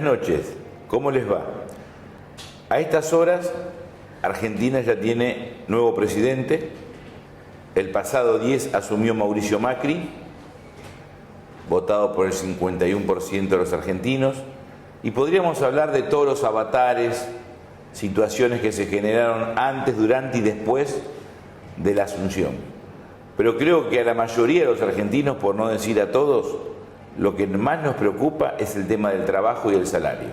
Buenas noches, ¿cómo les va? A estas horas, Argentina ya tiene nuevo presidente. El pasado 10 asumió Mauricio Macri, votado por el 51% de los argentinos, y podríamos hablar de todos los avatares, situaciones que se generaron antes, durante y después de la asunción. Pero creo que a la mayoría de los argentinos, por no decir a todos, lo que más nos preocupa es el tema del trabajo y el salario.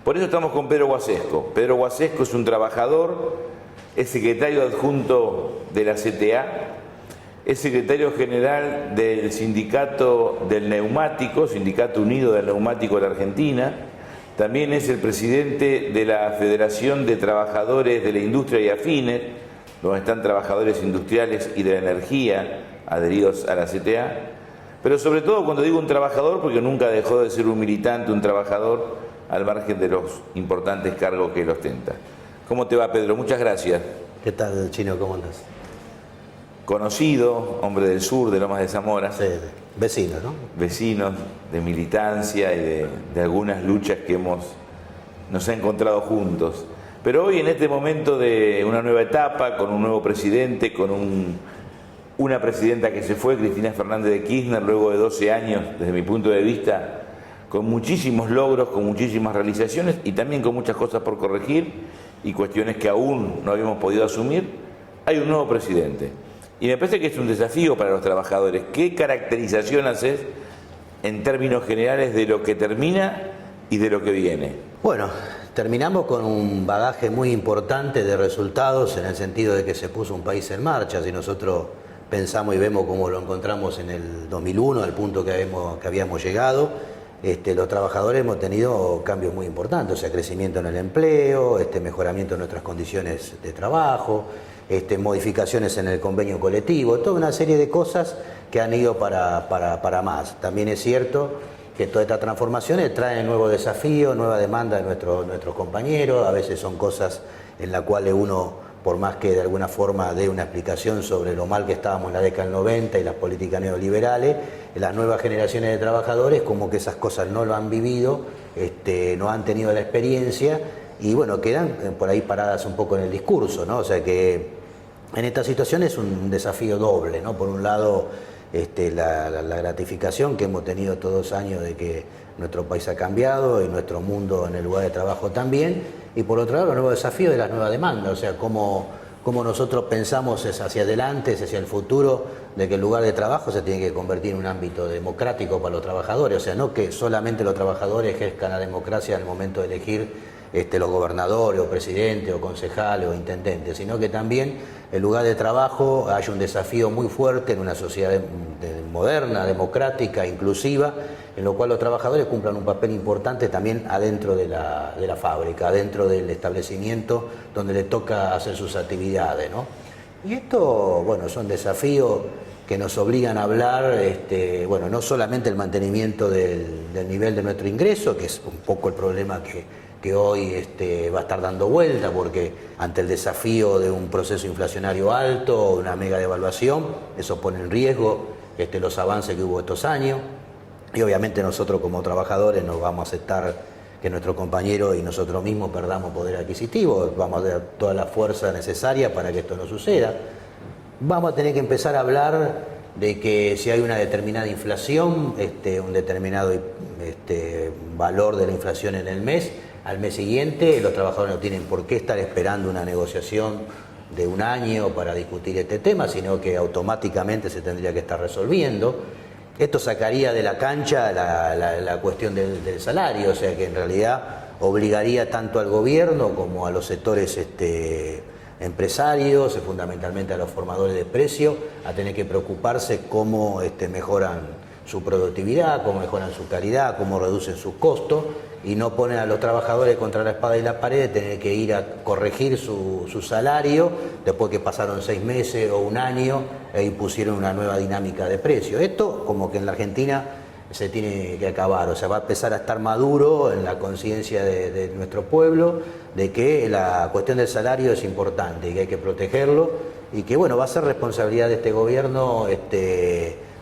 Por eso estamos con Pedro Guasesco. Pedro Guasesco es un trabajador, es secretario adjunto de la CTA, es secretario general del Sindicato del Neumático, Sindicato Unido del Neumático de la Argentina. También es el presidente de la Federación de Trabajadores de la Industria y Afines, donde están trabajadores industriales y de la energía adheridos a la CTA. Pero sobre todo cuando digo un trabajador, porque nunca dejó de ser un militante, un trabajador, al margen de los importantes cargos que él ostenta. ¿Cómo te va, Pedro? Muchas gracias. ¿Qué tal, Chino? ¿Cómo andas? Conocido, hombre del sur, de Lomas de Zamora. Sí, vecinos, ¿no? Vecinos de militancia y de algunas luchas que nos ha encontrado juntos. Pero hoy, en este momento de una nueva etapa, con un nuevo presidente, con una presidenta que se fue, Cristina Fernández de Kirchner, luego de 12 años, desde mi punto de vista, con muchísimos logros, con muchísimas realizaciones y también con muchas cosas por corregir y cuestiones que aún no habíamos podido asumir, hay un nuevo presidente. Y me parece que es un desafío para los trabajadores. ¿Qué caracterización haces en términos generales de lo que termina y de lo que viene? Bueno, terminamos con un bagaje muy importante de resultados en el sentido de que se puso un país en marcha. Si nosotros pensamos y vemos cómo lo encontramos en el 2001, al punto que habíamos llegado, los trabajadores hemos tenido cambios muy importantes, o sea, crecimiento en el empleo, mejoramiento de nuestras condiciones de trabajo, modificaciones en el convenio colectivo, toda una serie de cosas que han ido para más. También es cierto que todas estas transformaciones traen nuevos desafíos, nueva demanda de nuestros compañeros, a veces son cosas en las cuales uno, por más que de alguna forma dé una explicación sobre lo mal que estábamos en la década del 90 y las políticas neoliberales, las nuevas generaciones de trabajadores como que esas cosas no lo han vivido, no han tenido la experiencia y bueno, quedan por ahí paradas un poco en el discurso, ¿no? O sea que en esta situación es un desafío doble, ¿no? Por un lado, la gratificación que hemos tenido todos los años de que nuestro país ha cambiado y nuestro mundo en el lugar de trabajo también, y por otro lado, el nuevo desafío de las nuevas demandas, o sea, cómo nosotros pensamos es hacia adelante, es hacia el futuro, de que el lugar de trabajo se tiene que convertir en un ámbito democrático para los trabajadores, o sea, no que solamente los trabajadores ejerzan la democracia en el momento de elegir los gobernadores o presidentes o concejales o intendentes, sino que también el lugar de trabajo haya un desafío muy fuerte en una sociedad moderna, democrática, inclusiva, en lo cual los trabajadores cumplan un papel importante también adentro de la fábrica, adentro del establecimiento donde le toca hacer sus actividades, ¿no? Y esto, bueno, son desafíos que nos obligan a hablar, bueno, no solamente el mantenimiento del nivel de nuestro ingreso, que es un poco el problema que hoy va a estar dando vuelta, porque ante el desafío de un proceso inflacionario alto, una mega devaluación, eso pone en riesgo los avances que hubo estos años, y obviamente nosotros como trabajadores no vamos a aceptar que nuestros compañeros y nosotros mismos perdamos poder adquisitivo, vamos a dar toda la fuerza necesaria para que esto no suceda. Vamos a tener que empezar a hablar de que si hay una determinada inflación, un determinado valor de la inflación en el mes, al mes siguiente los trabajadores no tienen por qué estar esperando una negociación de un año para discutir este tema, sino que automáticamente se tendría que estar resolviendo. Esto sacaría de la cancha la cuestión del salario, o sea que en realidad obligaría tanto al gobierno como a los sectores empresarios, fundamentalmente a los formadores de precios, a tener que preocuparse cómo mejoran su productividad, cómo mejoran su calidad, cómo reducen sus costos, y no ponen a los trabajadores contra la espada y la pared de tener que ir a corregir su salario después que pasaron 6 meses o un año e impusieron una nueva dinámica de precio. Esto como que en la Argentina se tiene que acabar, o sea, va a empezar a estar maduro en la conciencia de nuestro pueblo de que la cuestión del salario es importante y que hay que protegerlo y que bueno, va a ser responsabilidad de este gobierno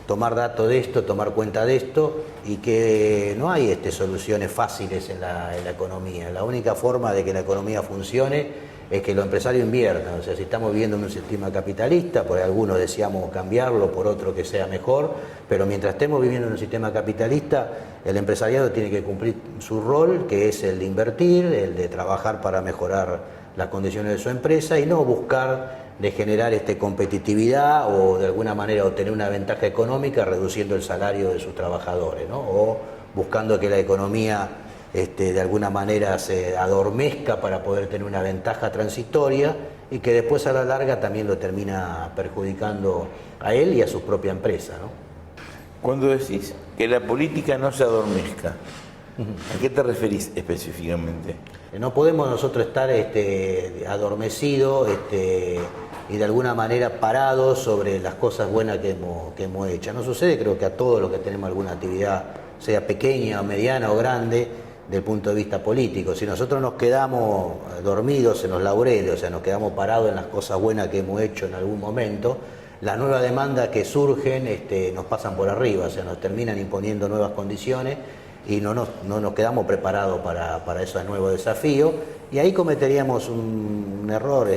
tomar dato de esto, tomar cuenta de esto, y que no hay soluciones fáciles en la economía. La única forma de que la economía funcione es que los empresarios inviertan. O sea, si estamos viviendo en un sistema capitalista, por algunos deseamos cambiarlo por otro que sea mejor, pero mientras estemos viviendo en un sistema capitalista, el empresariado tiene que cumplir su rol, que es el de invertir, el de trabajar para mejorar las condiciones de su empresa y no buscar de generar competitividad o de alguna manera obtener una ventaja económica reduciendo el salario de sus trabajadores, ¿no? O buscando que la economía de alguna manera se adormezca para poder tener una ventaja transitoria y que después a la larga también lo termina perjudicando a él y a su propia empresa, ¿no? Cuando decís que la política no se adormezca, ¿a qué te referís específicamente? No podemos nosotros estar adormecidos y de alguna manera parados sobre las cosas buenas que hemos hecho. No sucede, creo que a todos los que tenemos alguna actividad, sea pequeña o mediana o grande, del punto de vista político. Si nosotros nos quedamos dormidos en los laureles, o sea, nos quedamos parados en las cosas buenas que hemos hecho en algún momento, las nuevas demandas que surgen nos pasan por arriba, o sea, nos terminan imponiendo nuevas condiciones y no nos quedamos preparados para esos nuevos desafíos, y ahí cometeríamos un error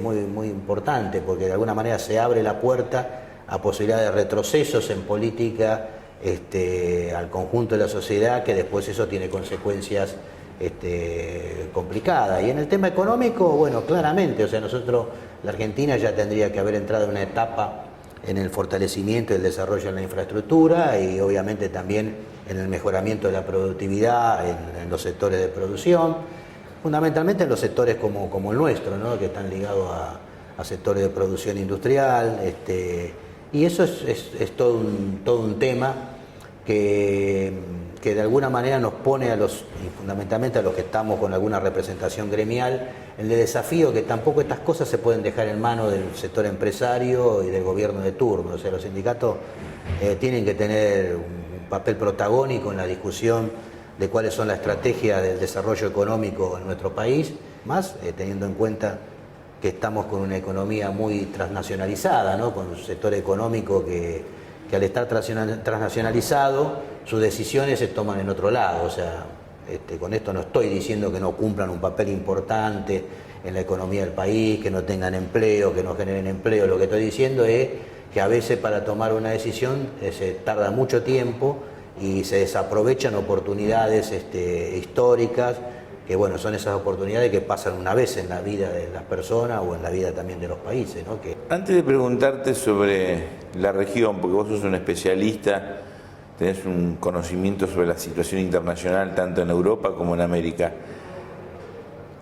muy importante, porque de alguna manera se abre la puerta a posibilidades de retrocesos en política al conjunto de la sociedad, que después eso tiene consecuencias complicadas. Y en el tema económico, bueno, claramente, o sea, la Argentina ya tendría que haber entrado en una etapa en el fortalecimiento y el desarrollo de la infraestructura y obviamente también en el mejoramiento de la productividad en los sectores de producción, fundamentalmente en los sectores como el nuestro, ¿no? Que están ligados a sectores de producción industrial, y eso es todo un tema que de alguna manera nos pone y fundamentalmente a los que estamos con alguna representación gremial, el de desafío que tampoco estas cosas se pueden dejar en manos del sector empresario y del gobierno de turno. O sea, los sindicatos tienen que tener un papel protagónico en la discusión de cuáles son las estrategias del desarrollo económico en nuestro país, más teniendo en cuenta que estamos con una economía muy transnacionalizada, ¿no? Con un sector económico que al estar transnacionalizado, sus decisiones se toman en otro lado. O sea, con esto no estoy diciendo que no cumplan un papel importante en la economía del país, que no tengan empleo, que no generen empleo. Lo que estoy diciendo es que a veces para tomar una decisión se tarda mucho tiempo y se desaprovechan oportunidades históricas, que bueno, son esas oportunidades que pasan una vez en la vida de las personas o en la vida también de los países, ¿no? Antes de preguntarte sobre la región, porque vos sos un especialista, tenés un conocimiento sobre la situación internacional tanto en Europa como en América,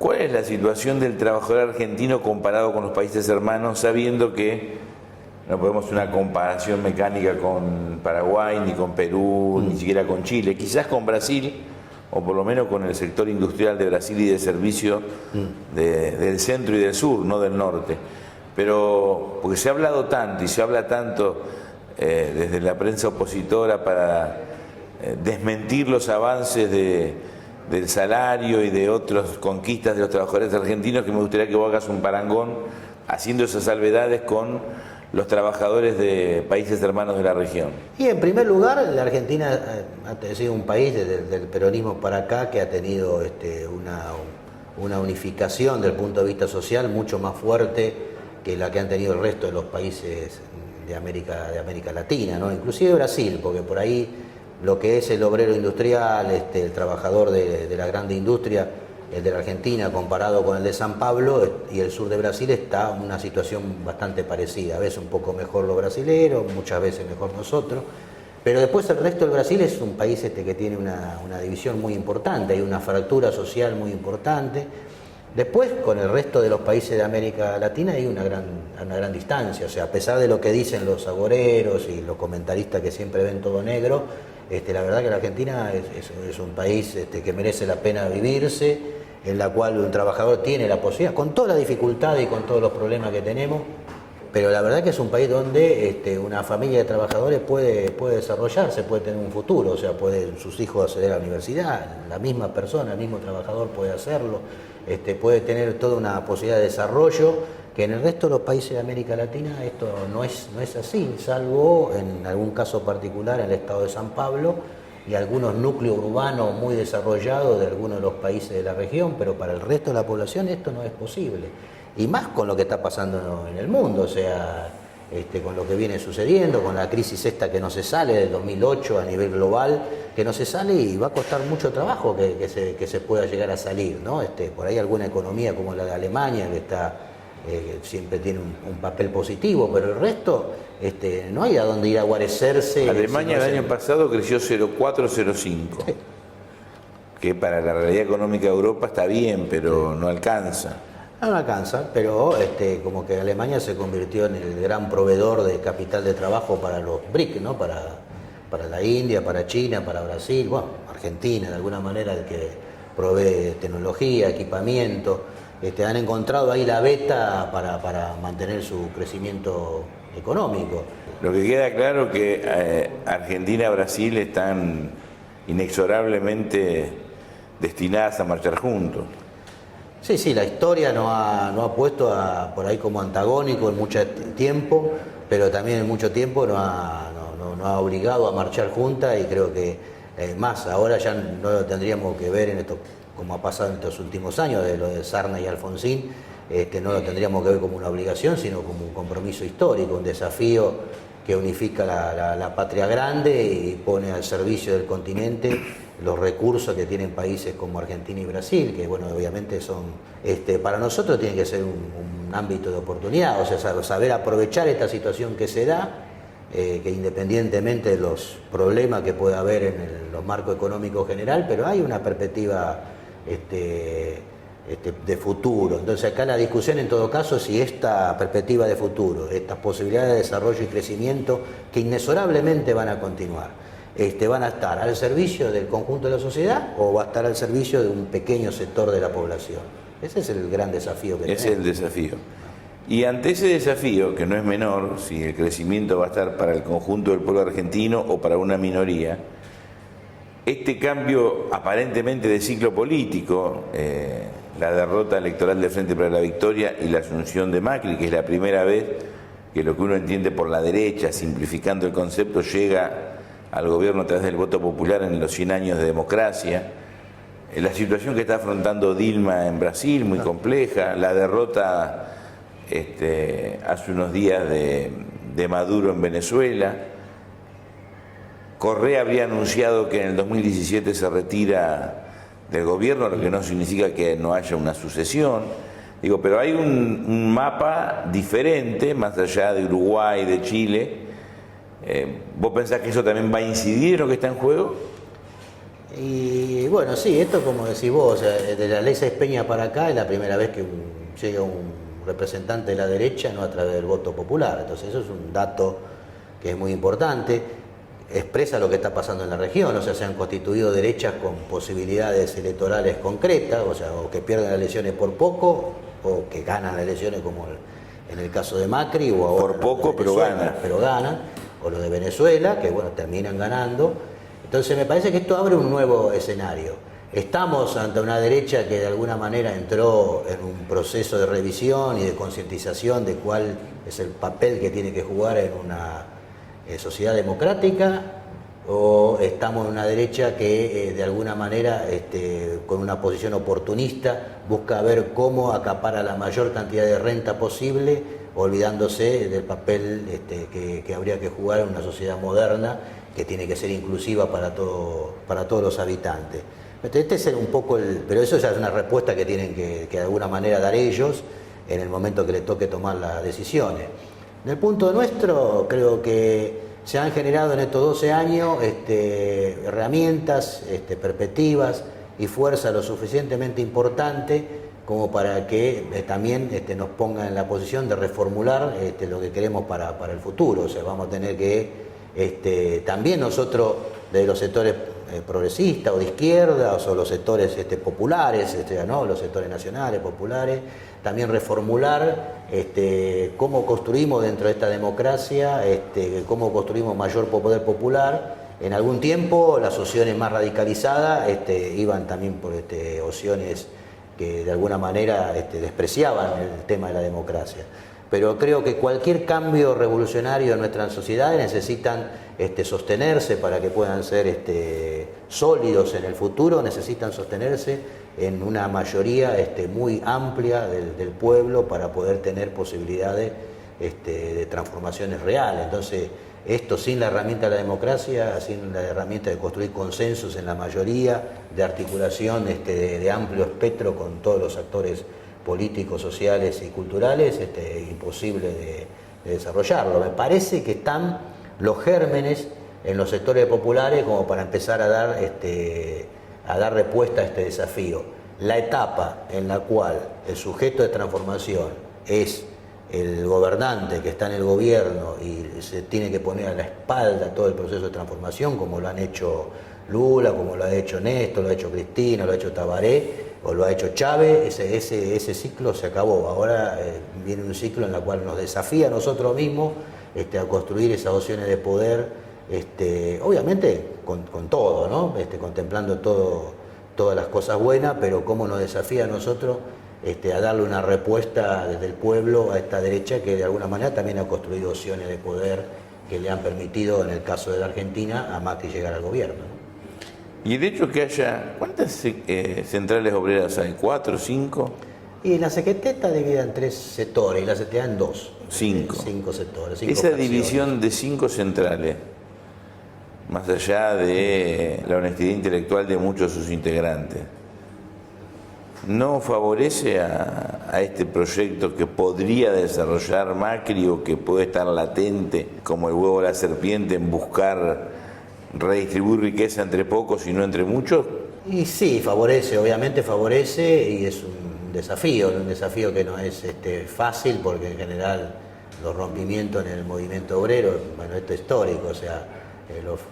¿cuál es la situación del trabajador argentino comparado con los países hermanos, sabiendo que no podemos hacer una comparación mecánica con Paraguay, ni con Perú, ni siquiera con Chile, quizás con Brasil, o por lo menos con el sector industrial de Brasil y de servicio del centro y del sur, no del norte? Pero porque se ha hablado tanto y se habla tanto desde la prensa opositora para desmentir los avances del salario y de otras conquistas de los trabajadores argentinos, que me gustaría que vos hagas un parangón haciendo esas salvedades con los trabajadores de países hermanos de la región. Y en primer lugar, la Argentina ha sido un país desde el peronismo para acá que ha tenido una unificación desde el punto de vista social mucho más fuerte que la que han tenido el resto de los países de América Latina, ¿no? Inclusive Brasil, porque por ahí lo que es el obrero industrial, el trabajador de la grande industria, el de la Argentina comparado con el de San Pablo y el sur de Brasil, está en una situación bastante parecida. A veces un poco mejor los brasileros, muchas veces mejor nosotros, pero después el resto del Brasil es un país que tiene una división muy importante, hay una fractura social muy importante. Después, con el resto de los países de América Latina hay una gran distancia. O sea, a pesar de lo que dicen los agoreros y los comentaristas que siempre ven todo negro, la verdad que la Argentina es un país que merece la pena vivirse, en la cual un trabajador tiene la posibilidad, con toda la dificultad y con todos los problemas que tenemos, pero la verdad que es un país donde una familia de trabajadores puede desarrollarse, puede tener un futuro. O sea, pueden sus hijos acceder a la universidad, la misma persona, el mismo trabajador puede hacerlo, puede tener toda una posibilidad de desarrollo que en el resto de los países de América Latina esto no es así, salvo en algún caso particular en el estado de San Pablo y algunos núcleos urbanos muy desarrollados de algunos de los países de la región, pero para el resto de la población esto no es posible. Y más con lo que está pasando en el mundo, o sea, con lo que viene sucediendo, con la crisis esta que no se sale del 2008 a nivel global, que no se sale y va a costar mucho trabajo que se pueda llegar a salir, ¿no? Por ahí alguna economía como la de Alemania que está siempre tiene un papel positivo, pero el resto no hay a dónde ir a guarecerse. Alemania el año pasado creció 0,4-0,5, sí, que para la realidad económica de Europa está bien, pero sí, no alcanza. No alcanza, pero como que Alemania se convirtió en el gran proveedor de capital de trabajo para los BRIC, ¿no? Para la India, para China, para Brasil, bueno, Argentina de alguna manera, el que provee tecnología, equipamiento. Han encontrado ahí la beta para mantener su crecimiento económico. Lo que queda claro es que Argentina y Brasil están inexorablemente destinadas a marchar juntos. Sí, la historia nos ha puesto por ahí como antagónico en mucho tiempo, pero también en mucho tiempo nos ha obligado a marchar juntas y creo que más ahora ya no lo tendríamos que ver en esto, como ha pasado en estos últimos años, de lo de Sarney y Alfonsín, no lo tendríamos que ver como una obligación, sino como un compromiso histórico, un desafío que unifica la patria grande y pone al servicio del continente los recursos que tienen países como Argentina y Brasil, que bueno, obviamente son, para nosotros tiene que ser un ámbito de oportunidad, o sea, saber aprovechar esta situación que se da, que independientemente de los problemas que pueda haber en los marcos económicos general, pero hay una perspectiva de futuro. Entonces acá la discusión en todo caso es si esta perspectiva de futuro, estas posibilidades de desarrollo y crecimiento que inexorablemente van a continuar, van a estar al servicio del conjunto de la sociedad o va a estar al servicio de un pequeño sector de la población. Ese es el gran desafío que tenemos. Ese es el desafío. Y ante ese desafío, que no es menor, si el crecimiento va a estar para el conjunto del pueblo argentino o para una minoría, este cambio aparentemente de ciclo político, la derrota electoral del Frente para la Victoria y la asunción de Macri, que es la primera vez que lo que uno entiende por la derecha, simplificando el concepto, llega al gobierno a través del voto popular en los 100 años de democracia, la situación que está afrontando Dilma en Brasil, muy compleja, la derrota hace unos días de Maduro en Venezuela. Correa habría anunciado que en el 2017 se retira del gobierno, lo que no significa que no haya una sucesión. Digo, pero hay un mapa diferente, más allá de Uruguay, de Chile. ¿Vos pensás que eso también va a incidir en lo que está en juego? Y bueno, sí, esto como decís vos, o sea, de la ley Sáenz Peña para acá es la primera vez que llega un representante de la derecha, no a través del voto popular. Entonces eso es un dato que es muy importante, expresa lo que está pasando en la región, o sea, se han constituido derechas con posibilidades electorales concretas, o sea, o que pierden las elecciones por poco, o que ganan las elecciones como en el caso de Macri, o ahora por poco, pero ganan, o lo de Venezuela, que bueno, terminan ganando. Entonces me parece que esto abre un nuevo escenario. Estamos ante una derecha que de alguna manera entró en un proceso de revisión y de concientización de cuál es el papel que tiene que jugar en una sociedad democrática, o estamos en una derecha que de alguna manera con una posición oportunista busca ver cómo acapara la mayor cantidad de renta posible, olvidándose del papel que habría que jugar en una sociedad moderna que tiene que ser inclusiva para todos los habitantes. Este es un poco pero eso ya es una respuesta que tienen que de alguna manera dar ellos en el momento que les toque tomar las decisiones. En el punto nuestro, creo que se han generado en estos 12 años herramientas, perspectivas y fuerza lo suficientemente importante como para que también nos pongan en la posición de reformular lo que queremos para el futuro. O sea, vamos a tener que también nosotros, de los sectores progresistas o de izquierda, o los sectores populares, ¿no? Los sectores nacionales, populares, también reformular cómo construimos dentro de esta democracia, cómo construimos mayor poder popular. En algún tiempo las opciones más radicalizadas iban también por opciones que de alguna manera despreciaban el tema de la democracia. Pero creo que cualquier cambio revolucionario en nuestras sociedades necesitan sostenerse para que puedan ser sólidos en el futuro, necesitan sostenerse en una mayoría muy amplia del pueblo para poder tener posibilidades de transformaciones reales. Entonces, esto sin la herramienta de la democracia, sin la herramienta de construir consensos en la mayoría, de articulación de amplio espectro con todos los actores políticos, sociales y culturales, imposible de desarrollarlo. Me parece que están los gérmenes en los sectores populares como para empezar a dar respuesta a este desafío. La etapa en la cual el sujeto de transformación es el gobernante que está en el gobierno y se tiene que poner a la espalda todo el proceso de transformación, como lo han hecho Lula, como lo ha hecho Néstor, lo ha hecho Cristina, lo ha hecho Tabaré, o lo ha hecho Chávez, ese ciclo se acabó. Ahora viene un ciclo en el cual nos desafía a nosotros mismos a construir esas opciones de poder, obviamente con todo, ¿no? Contemplando todas las cosas buenas, pero cómo nos desafía a nosotros a darle una respuesta desde el pueblo a esta derecha que de alguna manera también ha construido opciones de poder que le han permitido, en el caso de la Argentina, a Macri llegar al gobierno, ¿no? Y el hecho que haya, ¿cuántas centrales obreras hay? ¿4, 5? Y la CGT está dividida en 3 sectores y la CTA en 2. 5. 5 sectores. 5 Esa fracciones. división de 5 centrales, más allá de la honestidad intelectual de muchos de sus integrantes, ¿no favorece a este proyecto que podría desarrollar Macri o que puede estar latente como el huevo de la serpiente en buscar redistribuir riqueza entre pocos y no entre muchos? Y sí, favorece, obviamente favorece, y es un desafío que no es fácil, porque en general los rompimientos en el movimiento obrero, bueno, esto es histórico, o sea,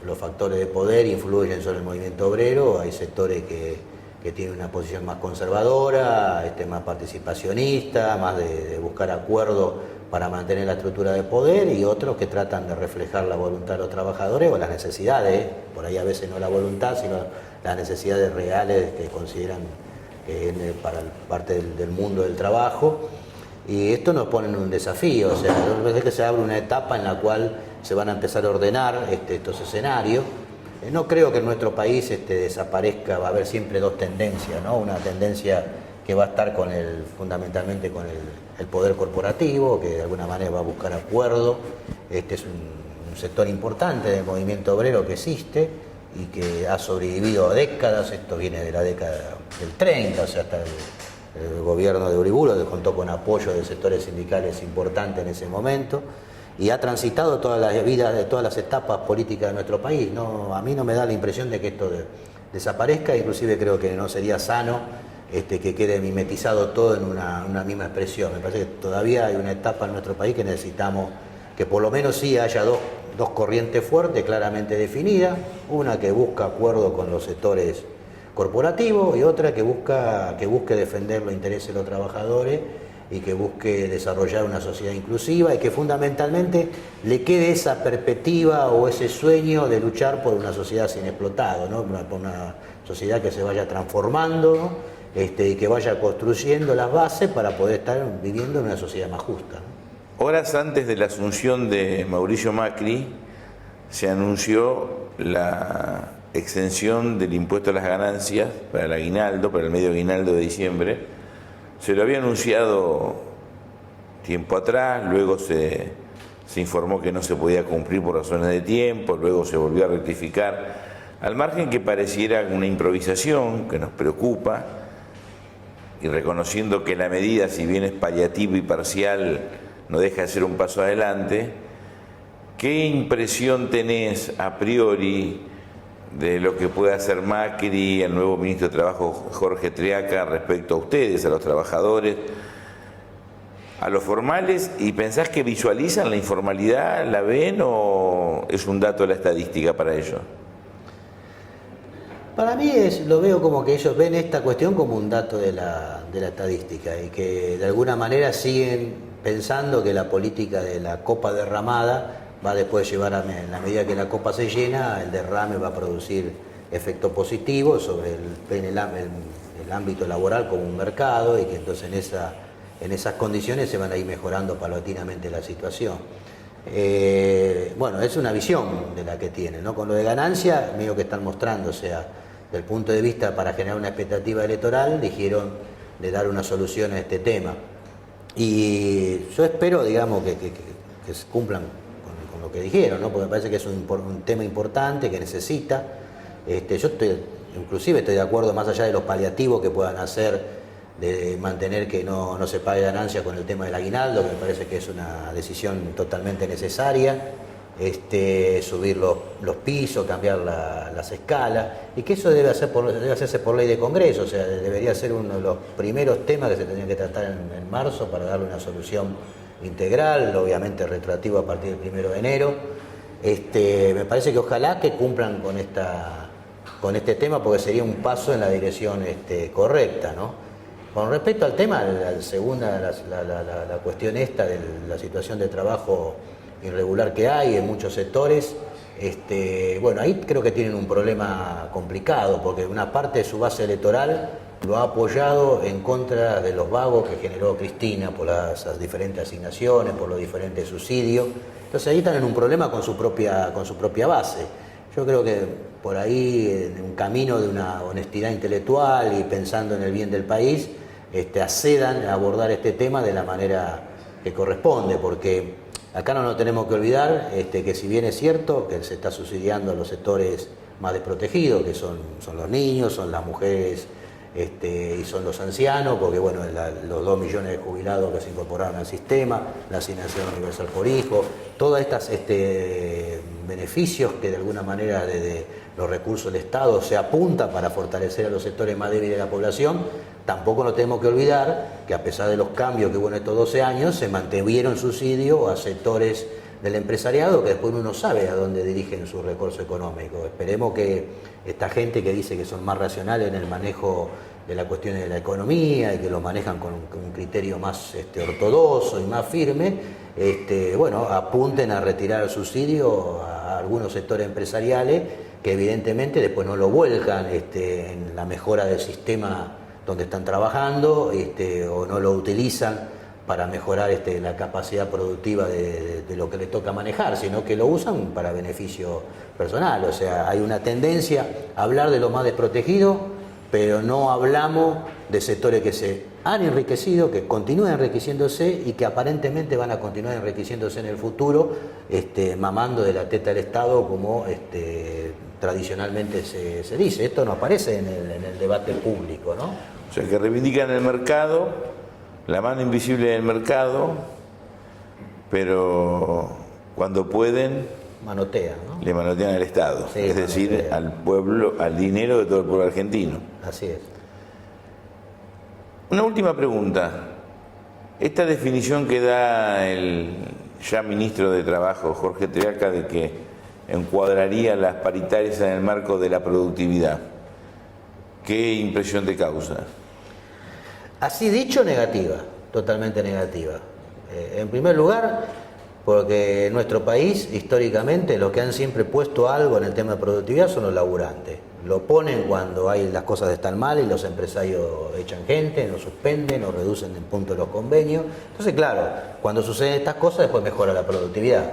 los factores de poder influyen sobre el movimiento obrero, hay sectores que tienen una posición más conservadora, más participacionista, más de buscar acuerdos para mantener la estructura de poder, y otros que tratan de reflejar la voluntad de los trabajadores o las necesidades, por ahí a veces no la voluntad, sino las necesidades reales que consideran para parte del mundo del trabajo. Y esto nos pone en un desafío, o sea, es que se abre una etapa en la cual se van a empezar a ordenar estos escenarios. No creo que en nuestro país desaparezca, va a haber siempre 2 tendencias, ¿no? Una tendencia que va a estar fundamentalmente con el poder corporativo, que de alguna manera va a buscar acuerdo. Este es un sector importante del movimiento obrero que existe y que ha sobrevivido a décadas. Esto viene de la década del 30, o sea, hasta el gobierno de Uriburu, que contó con apoyo de sectores sindicales importantes en ese momento, y ha transitado todas las vidas de todas las etapas políticas de nuestro país. No, a mí no me da la impresión de que esto desaparezca, inclusive creo que no sería sano que quede mimetizado todo en una misma expresión. Me parece que todavía hay una etapa en nuestro país que necesitamos que por lo menos sí haya dos corrientes fuertes, claramente definidas, una que busca acuerdo con los sectores corporativos y otra que busque defender los intereses de los trabajadores y que busque desarrollar una sociedad inclusiva y que fundamentalmente le quede esa perspectiva o ese sueño de luchar por una sociedad sin explotado, ¿no? Por una sociedad que se vaya transformando, ¿no? Y que vaya construyendo las bases para poder estar viviendo en una sociedad más justa, ¿no? Horas antes de la asunción de Mauricio Macri, se anunció la exención del impuesto a las ganancias para el aguinaldo, para el medio aguinaldo de diciembre. Se lo había anunciado tiempo atrás, luego se informó que no se podía cumplir por razones de tiempo, luego se volvió a rectificar, al margen que pareciera una improvisación que nos preocupa, y reconociendo que la medida, si bien es paliativa y parcial, no deja de ser un paso adelante. ¿Qué impresión tenés a priori de lo que puede hacer Macri, el nuevo ministro de Trabajo Jorge Triaca, respecto a ustedes, a los trabajadores, a los formales? ¿Y pensás que visualizan la informalidad, la ven, o es un dato de la estadística para ellos? Para mí lo veo como que ellos ven esta cuestión como un dato de la estadística y que de alguna manera siguen pensando que la política de la copa derramada va después a llevar, en la medida que la copa se llena, el derrame va a producir efecto positivo sobre el el ámbito laboral como un mercado y que entonces en esas condiciones se van a ir mejorando paulatinamente la situación. Bueno, es una visión de la que tienen, ¿no? Con lo de ganancia, medio que están mostrando, o sea, del punto de vista para generar una expectativa electoral, dijeron de dar una solución a este tema. Y yo espero, digamos, que se cumplan con lo que dijeron, ¿no? Porque me parece que es un tema importante que necesita. Yo inclusive estoy de acuerdo, más allá de los paliativos que puedan hacer, de mantener que no se pague ganancia con el tema del aguinaldo, que me parece que es una decisión totalmente necesaria, subir los pisos, cambiar las escalas, y que eso debe hacerse por ley de Congreso, o sea, debería ser uno de los primeros temas que se tendrían que tratar en marzo para darle una solución integral, obviamente retroactivo a partir del 1 de enero. Me parece que ojalá que cumplan con este tema, porque sería un paso en la dirección correcta, ¿no? Con respecto al tema, la cuestión esta de la situación de trabajo irregular que hay en muchos sectores, bueno, ahí creo que tienen un problema complicado, porque una parte de su base electoral lo ha apoyado en contra de los vagos que generó Cristina por las diferentes asignaciones, por los diferentes subsidios. Entonces ahí están en un problema con su propia base. Yo creo que por ahí, en un camino de una honestidad intelectual y pensando en el bien del país, accedan a abordar este tema de la manera que corresponde, porque acá no nos tenemos que olvidar que si bien es cierto que se está subsidiando a los sectores más desprotegidos, que son los niños, son las mujeres y son los ancianos, porque bueno, los 2 millones de jubilados que se incorporaron al sistema, la asignación universal por hijo, todos estos beneficios que de alguna manera desde los recursos del Estado se apunta para fortalecer a los sectores más débiles de la población, tampoco nos tenemos que olvidar que a pesar de los cambios que hubo en estos 12 años, se mantuvieron subsidios a sectores del empresariado que después uno no sabe a dónde dirigen su recurso económico. Esperemos que esta gente que dice que son más racionales en el manejo de las cuestiones de la economía y que lo manejan con un criterio más ortodoxo y más firme, bueno, apunten a retirar el subsidio a algunos sectores empresariales que evidentemente después no lo vuelcan en la mejora del sistema donde están trabajando, o no lo utilizan para mejorar la capacidad productiva de lo que les toca manejar, sino que lo usan para beneficio personal. O sea, hay una tendencia a hablar de lo más desprotegido, pero no hablamos de sectores que se han enriquecido, que continúan enriqueciéndose y que aparentemente van a continuar enriqueciéndose en el futuro, mamando de la teta del Estado, como tradicionalmente se dice. Esto no aparece en el debate público, ¿no? O sea, que reivindican el mercado, la mano invisible del mercado, pero cuando pueden manotean, ¿no? Le manotean al Estado, Sí, es decir, manotean. al pueblo, al dinero de todo el pueblo argentino. Así es. Una última pregunta. Esta definición que da el ya ministro de Trabajo, Jorge Triaca, de que encuadraría las paritarias en el marco de la productividad, ¿qué impresión te causa? Así dicho, negativa, totalmente negativa. En primer lugar, porque en nuestro país, históricamente, los que han siempre puesto algo en el tema de productividad son los laburantes. Lo ponen cuando las cosas están mal y los empresarios echan gente, nos suspenden, nos reducen el punto de los convenios. Entonces, claro, cuando suceden estas cosas, después mejora la productividad.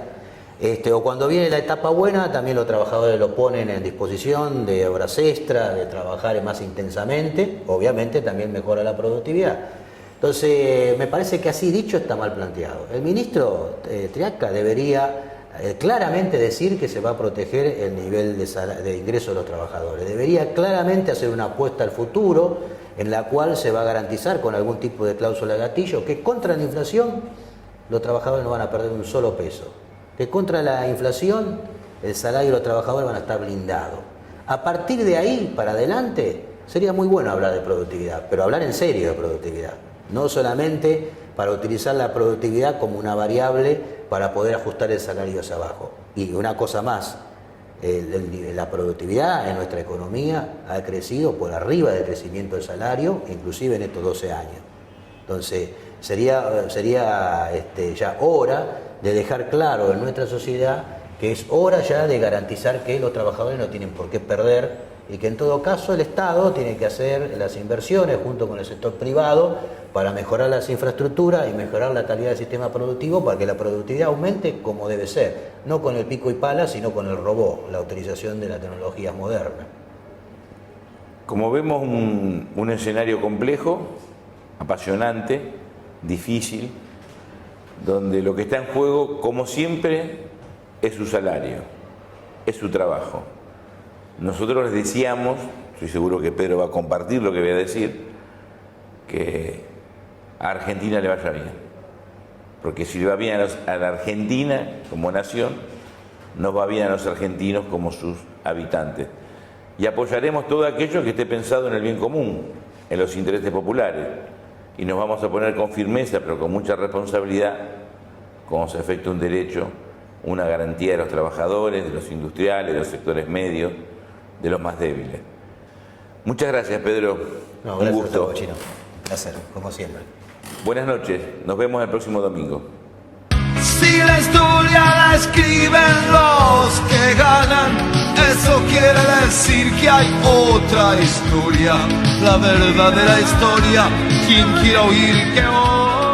O cuando viene la etapa buena, también los trabajadores lo ponen en disposición de horas extras, de trabajar más intensamente, obviamente también mejora la productividad. Entonces, me parece que así dicho está mal planteado. El ministro Triaca debería claramente decir que se va a proteger el nivel de ingreso de los trabajadores. Debería claramente hacer una apuesta al futuro en la cual se va a garantizar con algún tipo de cláusula de gatillo que contra la inflación los trabajadores no van a perder un solo peso. Que contra la inflación el salario de los trabajadores van a estar blindados. A partir de ahí para adelante sería muy bueno hablar de productividad, pero hablar en serio de productividad, no solamente para utilizar la productividad como una variable para poder ajustar el salario hacia abajo. Y una cosa más, la productividad en nuestra economía ha crecido por arriba del crecimiento del salario, inclusive en estos 12 años. Entonces sería ya hora de dejar claro en nuestra sociedad que es hora ya de garantizar que los trabajadores no tienen por qué perder y que en todo caso el Estado tiene que hacer las inversiones junto con el sector privado para mejorar las infraestructuras y mejorar la calidad del sistema productivo para que la productividad aumente como debe ser, no con el pico y pala, sino con el robot, la utilización de la tecnología moderna. Como vemos, un escenario complejo, apasionante, difícil, donde lo que está en juego, como siempre, es su salario, es su trabajo. Nosotros les decíamos, estoy seguro que Pedro va a compartir lo que voy a decir, que a Argentina le vaya bien. Porque si le va bien a la Argentina como nación, nos va bien a los argentinos como sus habitantes. Y apoyaremos todo aquello que esté pensado en el bien común, en los intereses populares. Y nos vamos a poner con firmeza, pero con mucha responsabilidad, como se efectúa un derecho, una garantía de los trabajadores, de los industriales, de los sectores medios, de los más débiles. Muchas gracias, Pedro. No, un gracias gusto. a vos, Chino. Un placer, como siempre. Buenas noches. Nos vemos el próximo domingo. Si la historia la escriben los que ganan, eso quiere decir que hay otra historia, la verdadera historia. Quien quiera oír que hoy